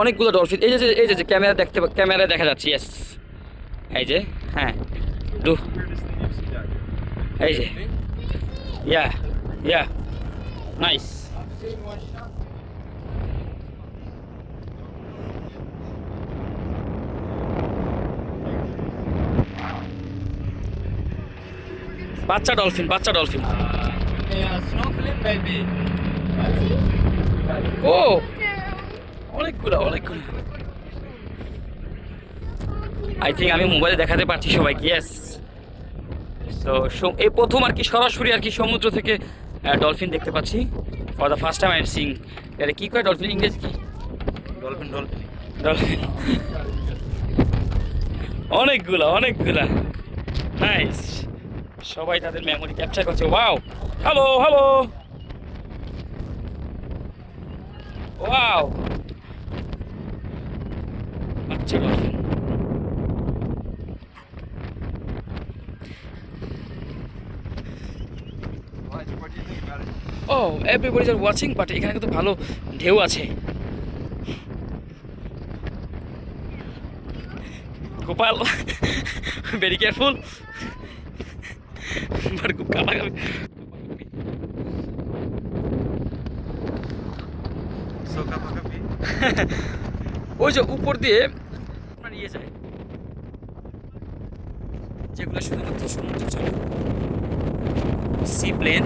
অনেকগুলো ডলফিন, এই যে ক্যামেরা দেখা যাচ্ছে। ইয়েস, এই যে, হ্যাঁ, ডু, এই যে, ইয়া, ইয়া, নাইস। বাচ্চা ডলফিন, বাচ্চা ডলফিন। Snorkeling, baby. ও, অনেকগুলো অনেকগুলো। আই থিঙ্ক আমি মোবাইলে দেখাতে পারছি সবাইকে। ইয়েস। সো এই প্রথম আর কি সরাসরি আর কি সমুদ্র থেকে ডলফিন দেখতে পাচ্ছি। For the first time I am seeing. এটা কি কয় ডলফিন, ইংরেজি কি? Dolphin. ডলফিন। অনেকগুলা অনেকগুলা, নাইস। সবাই তাদের মেমোরি ক্যাপচার করছে। ওয়াও, হ্যালো হ্যালো, ওয়াও, আচ্ছা dolphin. What do you think about it? ও, এভরিবডি আর ওয়াচিং, বাট এখানে কিন্তু ভালো ঢেউ আছে। গোপাল, ভেরি কেয়ারফুল, বাট খুব কালাকালি। So Kapakapi? ওই যে উপর দিয়ে আপনার ইয়ে যায়, যেগুলো শুধুমাত্র সমুদ্র চলে, সি প্লেন।